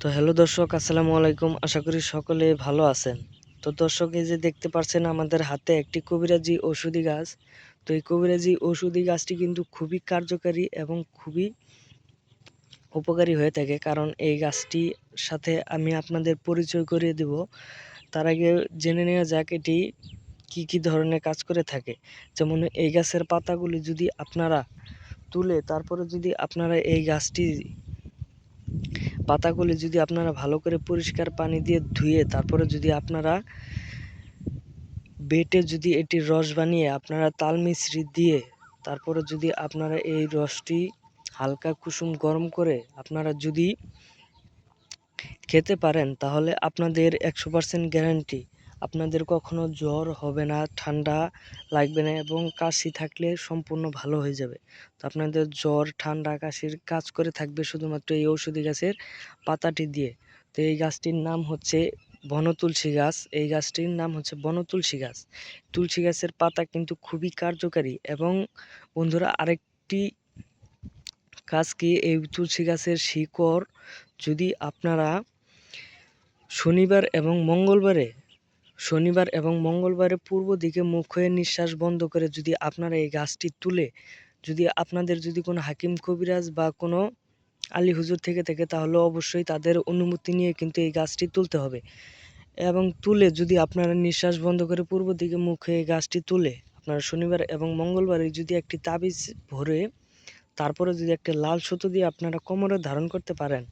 তো হ্যালো দর্শক, আসসালামু আলাইকুম। আশা করি সকলে ভালো আছেন। তো দর্শক, এই যে দেখতে পাচ্ছেন আমাদের হাতে একটি কবিরাজি ঔষধি গাছ। তো এই কবিরাজি ঔষধি গাছটি কিন্তু খুবই কার্যকারী এবং খুবই উপকারী হয়ে থাকে, কারণ এই গাছটির সাথে আমি আপনাদের পরিচয় করিয়ে দেব। তার আগে জেনে নেওয়া যাক এটি কি ধরনের কাজ করে থাকে। যেমন এই গাছের পাতাগুলি যদি আপনারা তুলে তারপরে যদি আপনারা এই গাছটি পাতাগুলি যদি আপনারা ভালো করে পরিষ্কার পানি দিয়ে ধুয়ে তারপরে যদি আপনারা বেটে যদি এটির রস বানিয়ে আপনারা তাল মিছরি দিয়ে তারপরে যদি আপনারা এই রসটি হালকা কুসুম গরম করে আপনারা যদি খেতে পারেন, তাহলে আপনাদের 100% গ্যারান্টি আপনাদের কখনো জ্বর হবে না, ঠান্ডা লাগবে না এবং কাশি থাকলে সম্পূর্ণ ভালো হয়ে যাবে। তো আপনাদের জ্বর, ঠান্ডা, কাশির কাজ করে থাকবে শুধুমাত্র এই ঔষধি গাছের পাতাটি দিয়ে। তো এই গাছটির নাম হচ্ছে বনতুলসী গাছ। এই গাছটির নাম হচ্ছে বনতুলসী গাছ। তুলসী গাছের পাতা কিন্তু খুবই কার্যকারী। এবং বন্ধুরা, আরেকটি কাজ কি, এই তুলসী গাছের শিকড় যদি আপনারা শনিবার এবং মঙ্গলবারে পূর্ব দিকে মুখ হয়ে নিঃশ্বাস বন্ধ করে যদি আপনারা এই গাছটি তুলে যদি আপনাদের যদি কোনো হাকিম কবিরাজ বা কোনো আলী হুজুর থেকে থাকে, তাহলে অবশ্যই তাদের অনুমতি নিয়ে কিন্তু এই গাছটি তুলতে হবে। এবং তুলে যদি আপনারা নিঃশ্বাস বন্ধ করে পূর্ব দিকে মুখ হয়ে এই গাছটি তুলে আপনারা শনিবার এবং মঙ্গলবারে যদি একটি তাবিজ ভরে তারপরে যদি একটা লাল সুতো দিয়ে আপনারা কোমরে ধারণ করতে পারেন,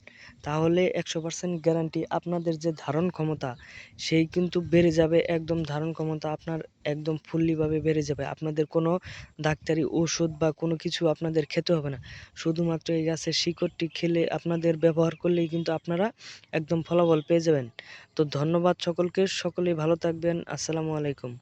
তাহলে 100% গ্যারান্টি আপনাদের যে ধারণ ক্ষমতা সেই কিন্তু বেড়ে যাবে। একদম ধারণ ক্ষমতা আপনার একদম ফুল্লিভাবে বেড়ে যাবে। আপনাদের কোনো ডাক্তারি ওষুধ বা কোনো কিছু আপনাদের খেতে হবে না। শুধুমাত্র এই গাছের শিকড়টি খেলে আপনাদের ব্যবহার করলেই কিন্তু আপনারা একদম ফলাফল পেয়ে যাবেন। তো ধন্যবাদ সকলকে, সকলেই ভালো থাকবেন। আসসালামু আলাইকুম।